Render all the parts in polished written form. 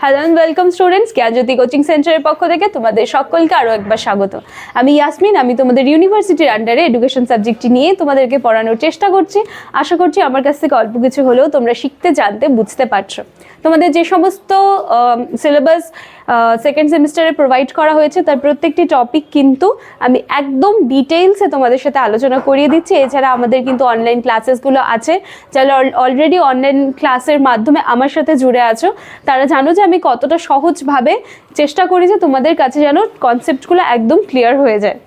Hello and welcome students, Gyanjyoti coaching সেন্টারের পক্ষ থেকে তোমাদের সকলকে আরও একবার স্বাগত। আমি ইয়াসমিন, আমি তোমাদের ইউনিভার্সিটির আন্ডারে এডুকেশন সাবজেক্টটি নিয়ে তোমাদেরকে পড়ানোর চেষ্টা করছি। আশা করছি আমার কাছ থেকে অল্প কিছু হলেও তোমরা শিখতে, জানতে, বুঝতে পারছো। তোমাদের যে সমস্ত সিলেবাস সেকেন্ড সেমিস্টারে প্রোভাইড করা হয়েছে তার প্রত্যেকটি টপিক কিন্তু আমি একদম ডিটেইলসে তোমাদের সাথে আলোচনা করিয়ে দিচ্ছি। এছাড়া আমাদের কিন্তু অনলাইন ক্লাসেসগুলো আছে। যারা অলরেডি অনলাইন ক্লাসের মাধ্যমে আমার সাথে জুড়ে আছো তারা জানো যে আমি কতটা সহজভাবে চেষ্টা করি যে তোমাদের কাছে যেন কনসেপ্টগুলো একদম ক্লিয়ার হয়ে যায়।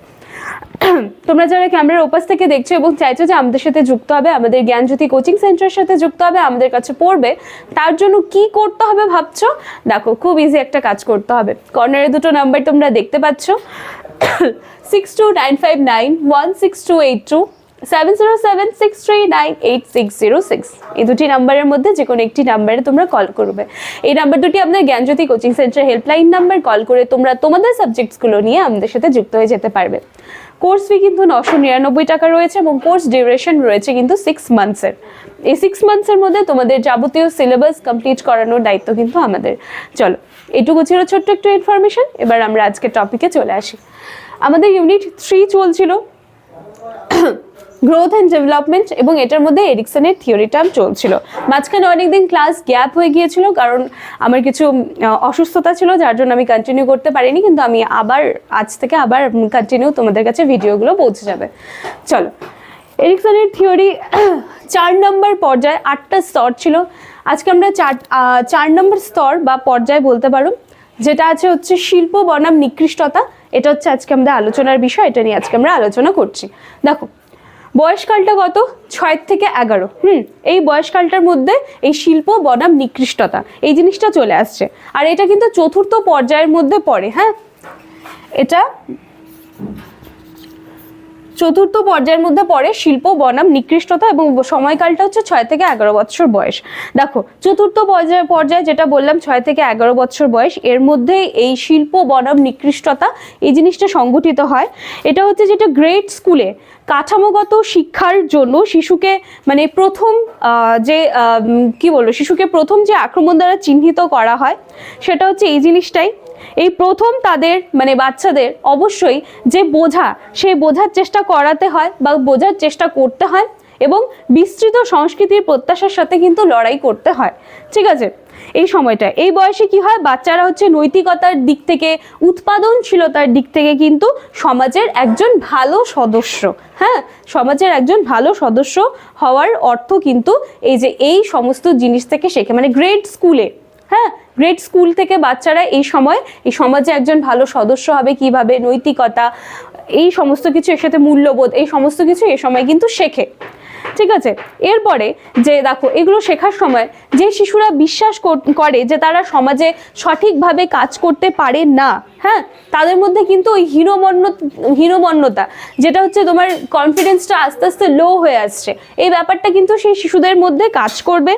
তোমরা যারা ক্যামেরার ওপাশ থেকে দেখছো এবং চাইছো যে আমাদের সাথে যুক্ত হবে, আমাদের জ্ঞানজ্যোতি কোচিং সেন্টারের সাথে যুক্ত হবে, আমাদের কাছে পড়বে, তার জন্য কি করতে হবে ভাবছো? দেখো, খুব ইজি একটা কাজ করতে হবে। কর্নারে দুটো নাম্বার তোমরা দেখতে পাচ্ছ, 6295916282, 7076398606। এই দুটি নাম্বারের মধ্যে যে কোনো একটি নাম্বারে তোমরা কল করবে। এই নাম্বার দুটি আমাদের Gyanjyoti coaching centre helpline number. Call করে তোমরা তোমাদের সাবজেক্টসগুলো নিয়ে আমাদের সাথে যুক্ত হয়ে যেতে পারবে। কোর্স ফি কিন্তু 999 টাকা রয়েছে এবং কোর্স ডিউরেশন রয়েছে কিন্তু 6 মান্থসের। এই 6 মান্থসের মধ্যে তোমাদের যাবতীয় সিলেবাস কমপ্লিট করানোর দায়িত্ব কিন্তু আমাদের। চলো, এটুকু ছিল ছোট্ট একটু ইনফরমেশন। এবার আমরা আজকে টপিকে চলে আসি। আমাদের ইউনিট 3 চলছিল গ্রোথ অ্যান্ড ডেভেলপমেন্ট, এবং এটার মধ্যে এরিকসনের থিওরি টার্ম চলছিল। মাঝখানে অনেকদিন ক্লাস গ্যাপ হয়ে গিয়েছিল, কারণ আমার কিছু অসুস্থতা ছিল, যার জন্য আমি কন্টিনিউ করতে পারিনি। কিন্তু আমি আজ থেকে আবার কন্টিনিউ তোমাদের কাছে ভিডিওগুলো পৌঁছে যাবে। চলো, এরিকসনের থিওরি 4 নম্বর পর্যায়ে 8টা স্তর ছিল। আজকে আমরা 4 নম্বর স্তর বা পর্যায় বলতে পারো, যেটা হচ্ছে শিল্প বনাম নিকৃষ্টতা। এটা হচ্ছে আজকে আমাদের আলোচনার বিষয়। এটা নিয়ে আজকে আমরা আলোচনা করছি। দেখো, বয়সকালটা কত? 6 থেকে 11। এই বয়সকালটার মধ্যে এই শিল্প বনাম নিকৃষ্টতা এই জিনিসটা চলে আসছে। আর এটা কিন্তু চতুর্থ পর্যায়ের মধ্যে পড়ে। হ্যাঁ, এটা চতুর্থ পর্যায়ের মধ্যে পড়ে শিল্প বনাম নিকৃষ্টতা, এবং সময়কালটা হচ্ছে 6 থেকে 11 বছর বয়স। দেখো, চতুর্থ পর্যায়ে যেটা বললাম 6 থেকে 11 বছর বয়স, এর মধ্যে এই শিল্প বনাম নিকৃষ্টতা এই জিনিসটা সংগঠিত হয়। এটা হচ্ছে যেটা গ্রেড স্কুলে কাঠামোগত শিক্ষার জন্য শিশুকে মানে প্রথম শিশুকে প্রথম যে আক্রমণ দ্বারা চিহ্নিত করা হয় সেটা হচ্ছে এই জিনিসটাই। এই প্রথম তাদের মানে বাচ্চাদের অবশ্যই যে বোঝা, সেই বোঝার চেষ্টা করাতে হয় বা বোঝার চেষ্টা করতে হয়, এবং বিস্তৃত সংস্কৃতির প্রত্যাশার সাথে কিন্তু লড়াই করতে হয়। ঠিক আছে, এই সময়টা এই বয়সে কি হয়, বাচ্চারা হচ্ছে নৈতিকতার দিক থেকে, উৎপাদনশীলতার দিক থেকে কিন্তু সমাজের একজন ভালো সদস্য। হ্যাঁ, সমাজের একজন ভালো সদস্য হওয়ার অর্থ কিন্তু এই সমস্ত জিনিস থেকে শেখে। মানে গ্রেড স্কুলে, হ্যাঁ, গ্রেড স্কুল থেকে বাচ্চারা এই সময় এই সমাজে একজন ভালো সদস্য হবে কিভাবে, নৈতিকতা, এই সমস্ত কিছু, এর সাথে মূল্যবোধ, এই সমস্ত কিছু এই সময় কিন্তু শেখে। ঠিক আছে, এরপরে যে দেখো, এগুলো শেখার সময় যে শিশুরা বিশ্বাস করে যে তারা সমাজে সঠিকভাবে কাজ করতে পারে না, হ্যাঁ, তাদের মধ্যে কিন্তু ওই হীনমন্যতা, যেটা হচ্ছে তোমার কনফিডেন্সটা আস্তে আস্তে লো হয়ে আসছে, এই ব্যাপারটা কিন্তু সেই শিশুদের মধ্যে কাজ করবে।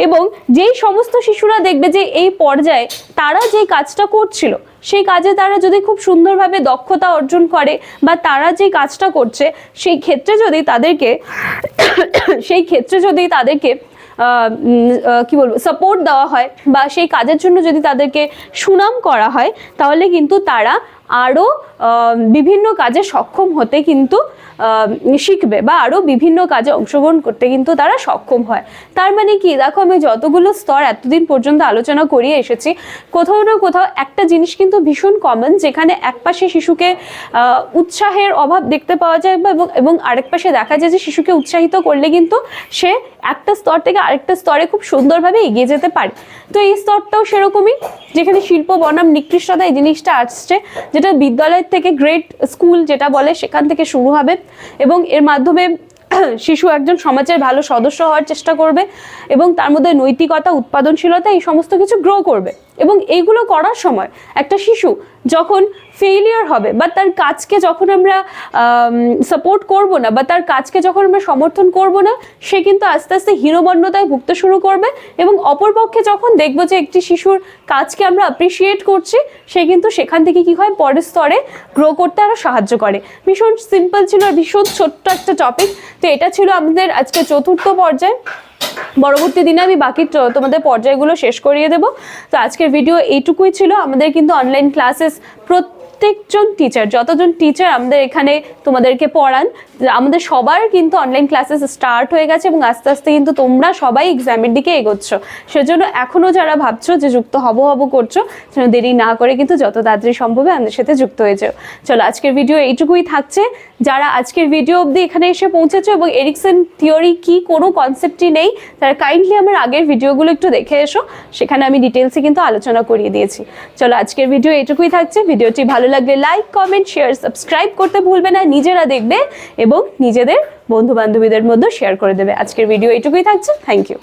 এবং যেই সমস্ত শিশুরা দেখবে যে এই পর্যায়ে তারা যে কাজটা করছিল সেই কাজে তারা যদি খুব সুন্দরভাবে দক্ষতা অর্জন করে, বা তারা যে কাজটা করছে সেই ক্ষেত্রে যদি তাদেরকে সাপোর্ট দেওয়া হয়, বা সেই কাজের জন্য যদি তাদেরকে সুনাম করা হয়, তাহলে কিন্তু তারা আরও বিভিন্ন কাজে সক্ষম হতে কিন্তু শিখবে, বা আরও বিভিন্ন কাজে অংশগ্রহণ করতে কিন্তু তারা সক্ষম হয়। তার মানে কি, দেখো, আমি যতগুলো স্তর এতদিন পর্যন্ত আলোচনা করিয়ে এসেছি, কোথাও না কোথাও একটা জিনিস কিন্তু ভীষণ কমন, যেখানে একপাশে শিশুকে উৎসাহের অভাব দেখতে পাওয়া যায়, এবং আরেক পাশে দেখা যায় যে শিশুকে উৎসাহিত করলে কিন্তু সে একটা স্তর থেকে আরেকটা স্তরে খুব সুন্দরভাবে এগিয়ে যেতে পারে। তো এই স্তরটাও সেরকমই, যেখানে শিল্প বনাম নিকৃষ্টতা এই জিনিসটা আসছে, যেটা বিদ্যালয় থেকে গ্রেড স্কুল যেটা বলে সেখান থেকে শুরু হবে, এবং এর মাধ্যমে শিশু একজন সমাজের ভালো সদস্য হওয়ার চেষ্টা করবে, এবং তার মধ্যে নৈতিকতা, উৎপাদনশীলতা এই সমস্ত কিছু গ্রো করবে। এবং এইগুলো করার সময় একটা শিশু যখন ফেইলিয়ার হবে, বা তার কাজকে যখন আমরা সাপোর্ট করব না, বা তার কাজকে যখন আমরা সমর্থন করব না, সে কিন্তু আস্তে আস্তে হীনমন্যতায় ভুগতে শুরু করবে। এবং অপরপক্ষে যখন দেখবো যে একটি শিশুর কাজকে আমরা অ্যাপ্রিসিয়েট করছি, সে কিন্তু সেখান থেকে কি হয়, পরের স্তরে গ্রো করতে আরও সাহায্য করে। ভীষণ সিম্পল ছিল, ভীষণ ছোট্ট একটা টপিক। তো এটা ছিল আমাদের আজকে চতুর্থ পর্যায়। পরবর্তী দিনে আমি বাকি তোমাদের পর্যায়গুলো শেষ করিয়ে দেবো। তো আজকের ভিডিও এইটুকুই ছিল। আমাদের কিন্তু অনলাইন ক্লাসেস প্রত্যেকজন টিচার, যতজন টিচার আমাদের এখানে তোমাদেরকে পড়ান, আমাদের সবার কিন্তু অনলাইন ক্লাসেস স্টার্ট হয়ে গেছে এবং আস্তে আস্তে কিন্তু তোমরা সবাই এক্সামের দিকে এগোচ্ছ। সেজন্য এখনও যারা ভাবছো যে যুক্ত হব করছো, যেন দেরি না করে কিন্তু যত তাড়াতাড়ি সম্ভব আমাদের সাথে যুক্ত হয়ে যাও। চলো আজকের ভিডিও এইটুকুই থাকছে। যারা আজকের ভিডিও অবধি এখানে এসে পৌঁছেছো এবং এরিকসন থিওরি কি কোনো কনসেপ্টই নেই, তারা কাইন্ডলি আমার আগের ভিডিওগুলো একটু দেখে এসো, সেখানে আমি ডিটেলসে কিন্তু আলোচনা করিয়ে দিয়েছি। চলো আজকের ভিডিও এইটুকুই থাকছে। ভিডিওটি ভালো লাগলে লাইক, কমেন্ট, শেয়ার, সাবস্ক্রাইব করতে ভুলবে না। নিজেরা দেখবে এবং নিজেদের বন্ধু বান্ধবীদের মধ্যে শেয়ার করে দেবে। আজকের ভিডিও এইটুকুই থাকছে। Thank you.